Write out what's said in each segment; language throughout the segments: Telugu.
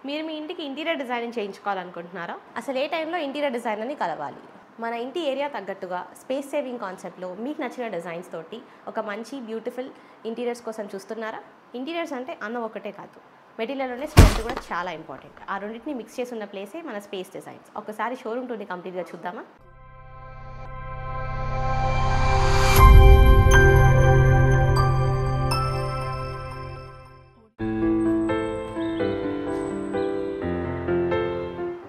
మీరు మీ ఇంటికి ఇంటీరియర్ డిజైనింగ్ చేయించుకోవాలనుకుంటున్నారా? అసలు ఏ టైంలో ఇంటీరియర్ డిజైనర్ని కలవాలి? మన ఇంటి ఏరియా తగ్గట్టుగా స్పేస్ సేవింగ్ కాన్సెప్ట్లో మీకు నచ్చిన డిజైన్స్ తోటి ఒక మంచి బ్యూటిఫుల్ ఇంటీరియర్స్ కోసం చూస్తున్నారా? ఇంటీరియర్స్ అంటే అన్నం ఒకటే కాదు, మెటీరియల్లోనే స్ట్రెంత్ కూడా చాలా ఇంపార్టెంట్. ఆ రెండింటిని మిక్స్ చేసి ఉన్న ప్లేసే మన స్పేస్ డిజైన్స్. ఒకసారి షోరూమ్ టూర్ని కంప్లీట్గా చూద్దామా?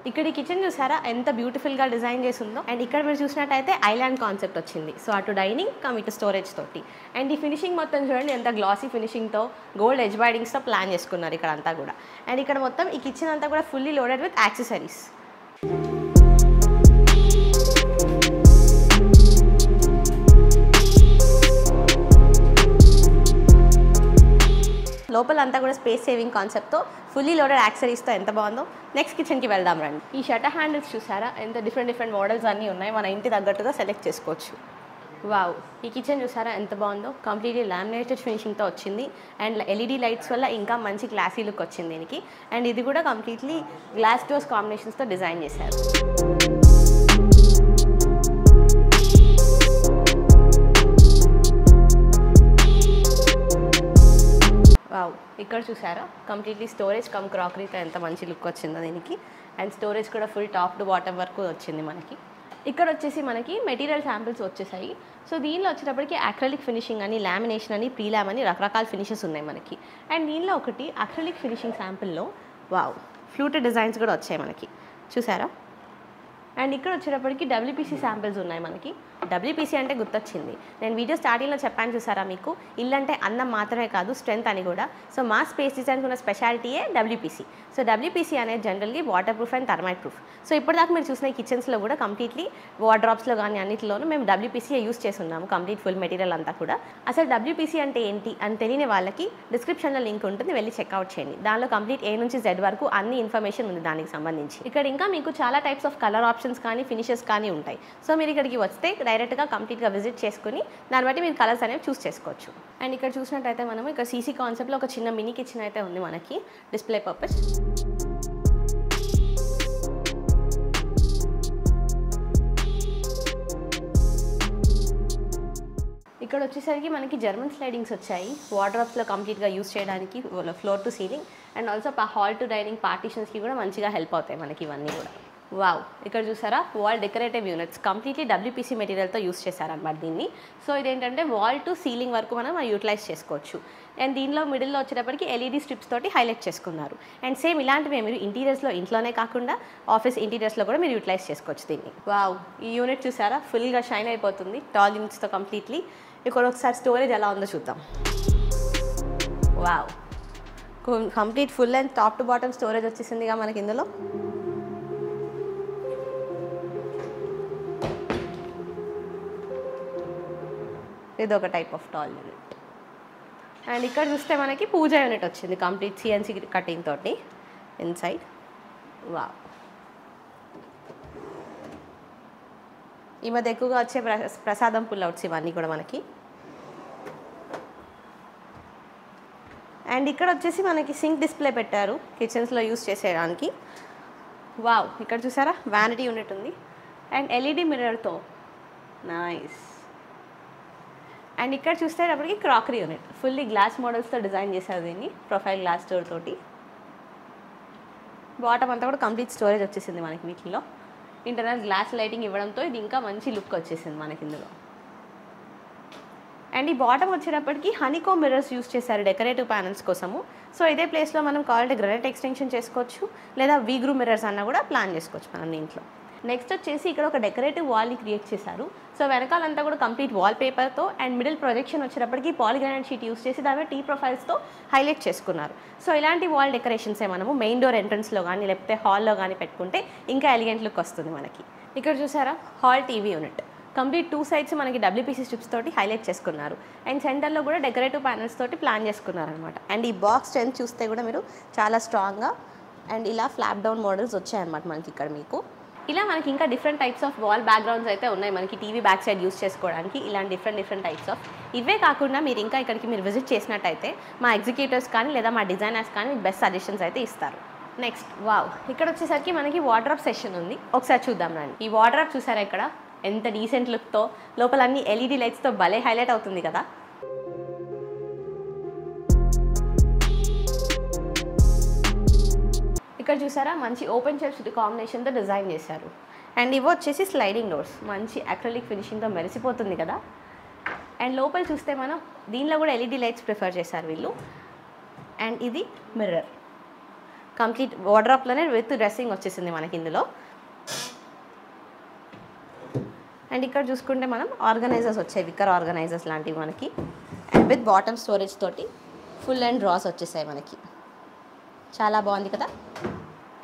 ఇక్కడ ఈ కిచెన్ చూసారా ఎంత బ్యూటిఫుల్గా డిజైన్ చేసి ఉందో. అండ్ ఇక్కడ మీరు చూసినట్టయితే ఐలాండ్ కాన్సెప్ట్ వచ్చింది. సో అటు డైనింగ్ ఇటు స్టోరేజ్ తోటి. అండ్ ఈ ఫినిషింగ్ మొత్తం చూడండి ఎంత గ్లాసీ ఫినిషింగ్తో గోల్డ్ ఎడ్జ్ బైడింగ్స్తో ప్లాన్ చేసుకున్నారు ఇక్కడ అంతా కూడా. అండ్ ఇక్కడ మొత్తం ఈ కిచెన్ అంతా కూడా ఫుల్లీ లోడెడ్ విత్ యాక్సెసరీస్. లోపలంతా కూడా స్పేస్ సేవింగ్ కాన్సెప్ట్తో ఫుల్లీ లోడెడ్ యాక్సెసరీస్తో ఎంత బాగుందో. నెక్స్ట్ కిచెన్కి వెళ్దాం రండి. ఈ షటర్ హ్యాండిల్స్ చూసారా ఎంత డిఫరెంట్ మోడల్స్ అన్నీ ఉన్నాయి, మన ఇంటి తగ్గట్టుగా సెలెక్ట్ చేసుకోవచ్చు. వావ్, ఈ కిచెన్ చూసారా ఎంత బాగుందో. కంప్లీట్లీ లామినేటెడ్ ఫినిషింగ్తో వచ్చింది. అండ్ ఎల్ఈడి లైట్స్ వల్ల ఇంకా మంచి క్లాసీ లుక్ వచ్చింది దీనికి. అండ్ ఇది కూడా కంప్లీట్లీ గ్లాస్ డోర్స్ కాంబినేషన్స్తో డిజైన్ చేశారు. వావ్, ఇక్కడ చూసారా కంప్లీట్లీ స్టోరేజ్ క్రాకరీతో ఎంత మంచి లుక్ వచ్చిందో దీనికి. అండ్ స్టోరేజ్ కూడా ఫుల్ టాప్ టు బాటమ్ వరకు వచ్చింది మనకి. ఇక్కడ వచ్చేసి మనకి మెటీరియల్ శాంపిల్స్ వచ్చేసాయి. సో దీనిలో వచ్చేటప్పటికి అక్రిలిక్ ఫినిషింగ్ అని, లామినేషన్ అని, ప్రీలామ్ అని రకరకాల ఫినిషెస్ ఉన్నాయి మనకి. అండ్ దీనిలో ఒకటి అక్రిలిక్ ఫినిషింగ్ శాంపిల్లో వావ్ ఫ్లూటెడ్ డిజైన్స్ కూడా వచ్చాయి మనకి, చూసారా. అండ్ ఇక్కడ వచ్చేటప్పటికి డబ్ల్యూపీసీ శాంపిల్స్ ఉన్నాయి మనకి. డబ్ల్యూపీసీ అంటే గుర్తొచ్చింది, నేను వీడియో స్టార్టింగ్లో చెప్పాను చూసారా మీకు, ఇల్లు అంటే అన్నం మాత్రమే కాదు స్ట్రెంత్ అని కూడా. సో మా స్పేస్ డిజైన్కి ఉన్న స్పెషాలిటీయే డబ్ల్యూపీసీ. సో డబ్ల్యూపీసీ అనేది జనరల్గా water proof and thermite proof. So ఇప్పటిదాకా మీరు చూసిన ఈ కిచెన్స్లో కూడా కంప్లీట్లీ వార్డ్రాప్స్లో కానీ అన్నింటిలోనూ మేము డబ్ల్యూపీసీ యూస్ చేస్తున్నాము, కంప్లీట్ ఫుల్ మెటీరియల్ అంతా కూడా. అసలు డబ్ల్యూపీసీ అంటే ఏంటి అని తెలియని వాళ్ళకి డిస్క్రిప్షన్లో లింక్ ఉంటుంది, వెళ్ళి చెక్అవుట్ చేయండి. దానిలో కంప్లీట్ ఏ నుంచి జెడ్ వరకు అన్ని ఇన్ఫర్మేషన్ ఉంది దానికి సంబంధించి. ఇక్కడ ఇంకా మీకు చాలా టైప్స్ ఆఫ్ కలర్ ఆప్షన్స్ కానీ ఫినిషెస్ కానీ ఉంటాయి. సో మీరు ఇక్కడికి వస్తే డైరెక్ట్గా కంప్లీట్గా విజిట్ చేసుకుని దాన్ని బట్టి మీరు కలర్స్ అనేవి చూస్ చేసుకోవచ్చు. అండ్ ఇక్కడ చూసినట్టయితే మనం ఇక్కడ సీసీ కాన్సెప్ట్లో ఒక చిన్న మినీ కిచెన్ అయితే ఉంది మనకి, డిస్ప్లే పర్పస్. ఇక్కడ వచ్చేసరికి మనకి జర్మన్ స్లైడింగ్స్ వచ్చాయి, వార్డ్రోబ్స్లో కంప్లీట్గా యూస్ చేయడానికి, floor to ceiling. And also hall to dining పార్టీషన్స్కి కూడా మంచిగా హెల్ప్ అవుతాయి మనకి ఇవన్నీ కూడా. వావ్, ఇక్కడ చూసారా wall decorative units completely WPC మెటీరియల్తో యూస్ చేశారనమాట దీన్ని. సో ఇదేంటంటే వాల్ టు సీలింగ్ వరకు మనం యూటిలైజ్ చేసుకోవచ్చు. అండ్ దీనిలో మిడిల్లో వచ్చేటప్పటికి ఎల్ఈడి స్ట్రిప్స్ తోటి హైలైట్ చేసుకున్నారు. అండ్ సేమ్ ఇలాంటివి మీరు ఇంటీరియర్స్లో ఇంట్లోనే కాకుండా ఆఫీస్ ఇంటీరియర్స్లో కూడా మీరు యూటిలైజ్ చేసుకోవచ్చు దీన్ని. వావ్, ఈ యూనిట్ చూసారా ఫుల్గా షైన్ అయిపోతుంది టాల్ యూనిట్స్తో కంప్లీట్లీ. ఇక్కడ ఒకసారి స్టోరేజ్ ఎలా ఉందో చూద్దాం. Wow, complete full and top to bottom storage వచ్చేసిందిగా మనకి ఇందులో. ఇది ఒక type of tall unit. And ఇక్కడ చూస్తే మనకి పూజ యూనిట్ వచ్చింది కంప్లీట్ సిఎన్సీ కటింగ్ తోటి ఇన్సైడ్. వావ్, ఈ మధ్య ఎక్కువగా వచ్చే ప్రసాదం పుల్అవుట్స్ ఇవన్నీ కూడా మనకి. అండ్ ఇక్కడ వచ్చేసి మనకి సింక్ డిస్ప్లే పెట్టారు కిచెన్స్లో యూస్ చేసేయడానికి. వావ్, ఇక్కడ చూసారా వ్యానిటీ యూనిట్ ఉంది అండ్ ఎల్ఈడి మిర్రర్తో, నైస్. అండ్ ఇక్కడ చూసేటప్పటికి క్రాకరీ యూనిట్ ఫుల్లీ గ్లాస్ మోడల్స్తో డిజైన్ చేశారు దీన్ని, ప్రొఫైల్ గ్లాస్ డోర్ తోటి. బాటమ్ అంతా కూడా కంప్లీట్ స్టోరేజ్ వచ్చేసింది మనకి వీటిలో. ఇంటర్నల్ గ్లాస్ లైటింగ్ ఇవ్వడంతో ఇది ఇంకా మంచి లుక్ వచ్చేసింది మనకి ఇందులో. అండ్ ఈ బాటమ్ వచ్చేటప్పటికి హనీకో మిర్రర్స్ యూస్ చేశారు డెకరేటివ్ ప్యానల్స్ కోసము. సో ఇదే ప్లేస్లో మనం కావాలంటే గ్రానైట్ ఎక్స్టెన్షన్ చేసుకోవచ్చు, లేదా వీగ్రూ మిర్రర్స్ అన్న కూడా ప్లాన్ చేసుకోవచ్చు మనం దీంట్లో. నెక్స్ట్ వచ్చేసి ఇక్కడ ఒక డెకరేటివ్ వాల్ని క్రియేట్ చేశారు. సో వెనకాలంతా కూడా కంప్లీట్ వాల్ పేపర్తో అండ్ మిడిల్ ప్రొజెక్షన్ వచ్చేటప్పటికి పాలిగ్రానైట్ షీట్ యూస్ చేసి దాని టీ ప్రొఫైల్స్తో హైలైట్ చేసుకున్నారు. సో ఇలాంటి వాల్ డెకరేషన్సే మనము మెయిన్ డోర్ ఎంట్రన్స్లో కానీ లేకపోతే హాల్లో కానీ పెట్టుకుంటే ఇంకా ఎలిగెంట్ లుక్ వస్తుంది మనకి. ఇక్కడ చూసారా hall TV unit complete 2 sides మనకి డబ్ల్యూపీసీ స్ట్రిప్స్ తోటి హైలైట్ చేసుకున్నారు. అండ్ సెంటర్లో కూడా డెకరేటివ్ ప్యానల్స్ తోటి ప్లాన్ చేసుకున్నారు అనమాట. అండ్ ఈ బాక్స్ స్ట్రెంత్ చూస్తే కూడా మీరు చాలా స్ట్రాంగ్గా అండ్ ఇలా ఫ్లాప్ డౌన్ మోడల్స్ వచ్చాయన్నమాట మనకి ఇక్కడ మీకు. ఇలా మనకి ఇంకా different types of wall backgrounds అయితే ఉన్నాయి మనకి టీవీ బ్యాక్ సైడ్ యూస్ చేసుకోవడానికి. ఇలాంటి డిఫరెంట్ టైప్స్ ఆఫ్ ఇవే కాకుండా మీరు ఇంకా ఇక్కడికి మీరు విజిట్ చేసినట్టయితే మా ఎగ్జిక్యూటివ్స్ కానీ లేదా మా డిజైనర్స్ కానీ మీకు బెస్ట్ సజెషన్స్ అయితే ఇస్తారు. నెక్స్ట్ వావ్, ఇక్కడ వచ్చేసరికి మనకి వార్డ్రోబ్ సెక్షన్ ఉంది. ఒకసారి చూద్దాం రండి. ఈ వార్డ్రోబ్ చూసారా ఇక్కడ ఎంత డీసెంట్ లుక్తో, లోపల అన్ని ఎల్ఈడి లైట్స్తో భలే హైలైట్ అవుతుంది కదా. ఇక్కడ చూసారా మంచి ఓపెన్ షెల్ఫ్స్ కాంబినేషన్తో డిజైన్ చేశారు. అండ్ ఇవి వచ్చేసి స్లైడింగ్ డోర్స్, మంచి అక్రిలిక్ ఫినిషింగ్తో మెరిసిపోతుంది కదా. అండ్ లోపల చూస్తే మనం దీనిలో కూడా ఎల్ఈడి లైట్స్ ప్రిఫర్ చేశారు వీళ్ళు. అండ్ ఇది మిర్రర్, కంప్లీట్ వార్డ్రోబ్లోనే విత్ డ్రెస్సింగ్ వచ్చేసింది మనకి ఇందులో. అండ్ ఇక్కడ చూసుకుంటే మనం ఆర్గనైజర్స్ వచ్చాయి, విక్కర్ ఆర్గనైజర్స్ లాంటివి మనకి. అండ్ విత్ బాటమ్ స్టోరేజ్ తోటి ఫుల్ అండ్ డ్రాస్ వచ్చేసాయి మనకి. చాలా బాగుంది కదా.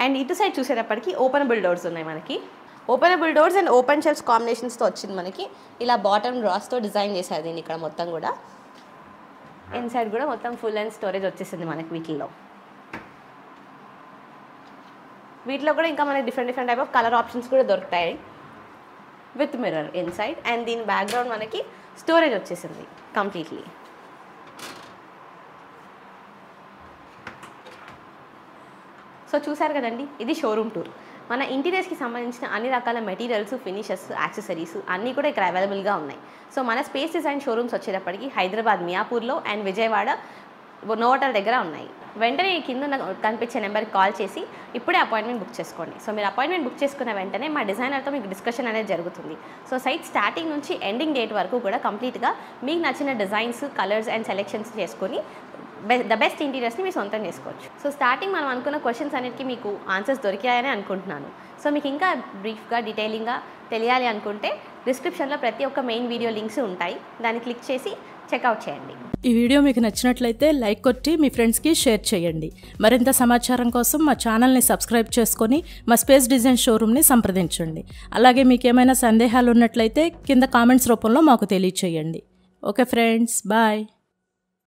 అండ్ ఇటు సైడ్ చూసేటప్పటికి ఓపెనబుల్ డోర్స్ ఉన్నాయి మనకి. Openable doors and open shelves కాంబినేషన్స్తో వచ్చింది మనకి. ఇలా బాటమ్ డ్రాస్తో డిజైన్ చేశారు దీన్ని ఇక్కడ మొత్తం కూడా. ఇన్సైడ్ కూడా మొత్తం ఫుల్ అండ్ స్టోరేజ్ వచ్చేసింది మనకి వీటిల్లో. వీటిలో కూడా ఇంకా మనకి different type of colour options కూడా దొరుకుతాయి విత్ మిర్రర్ ఇన్సైడ్. అండ్ దీని బ్యాక్గ్రౌండ్ మనకి స్టోరేజ్ వచ్చేసింది కంప్లీట్లీ. సో చూసారు కదండి, ఇది షోరూమ్ టూర్. మన ఇంటీరియర్స్కి సంబంధించిన అన్ని రకాల మెటీరియల్స్, ఫినిషెస్, యాక్సెసరీస్ అన్నీ కూడా ఇక్కడ అవైలబుల్గా ఉన్నాయి. సో మన స్పేస్ డిజైన్ షోరూమ్స్ వచ్చేటప్పటికి హైదరాబాద్ మియాపూర్లో అండ్ విజయవాడ నోవోటల్ దగ్గర ఉన్నాయి. వెంటనే కింద కనిపించే నెంబర్కి కాల్ చేసి ఇప్పుడే అపాయింట్మెంట్ బుక్ చేసుకోండి. సో మీరు అపాయింట్మెంట్ బుక్ చేసుకున్న వెంటనే మా డిజైనర్తో మీకు డిస్కషన్ అనేది జరుగుతుంది. సో సైట్ స్టార్టింగ్ నుంచి ఎండింగ్ డేట్ వరకు కూడా కంప్లీట్గా మీకు నచ్చిన డిజైన్స్, కలర్స్ అండ్ సెలెక్షన్స్ చేసుకొని ద బెస్ట్ ఇంటీరియర్స్ని మీరు సొంతం చేసుకోవచ్చు. సో స్టార్టింగ్ మనం అనుకున్న క్వశ్చన్స్ అన్నిటికీ మీకు ఆన్సర్స్ దొరికాయని అనుకుంటున్నాను. సో మీకు ఇంకా బ్రీఫ్గా డీటెయిలింగ్గా తెలియాలి అనుకుంటే డిస్క్రిప్షన్లో ప్రతి ఒక్క మెయిన్ వీడియో లింక్స్ ఉంటాయి, దాన్ని క్లిక్ చేసి చెక్అవుట్ చేయండి. ఈ వీడియో మీకు నచ్చినట్లయితే లైక్ కొట్టి మీ ఫ్రెండ్స్కి షేర్ చేయండి. మరింత సమాచారం కోసం మా ఛానల్ని సబ్స్క్రైబ్ చేసుకొని మా స్పేస్ డిజైన్ షోరూమ్ని సంప్రదించండి. అలాగే మీకు ఏమైనా సందేహాలు ఉన్నట్లయితే కింద కామెంట్స్ రూపంలో మాకు తెలియచేయండి. Okay friends, bye.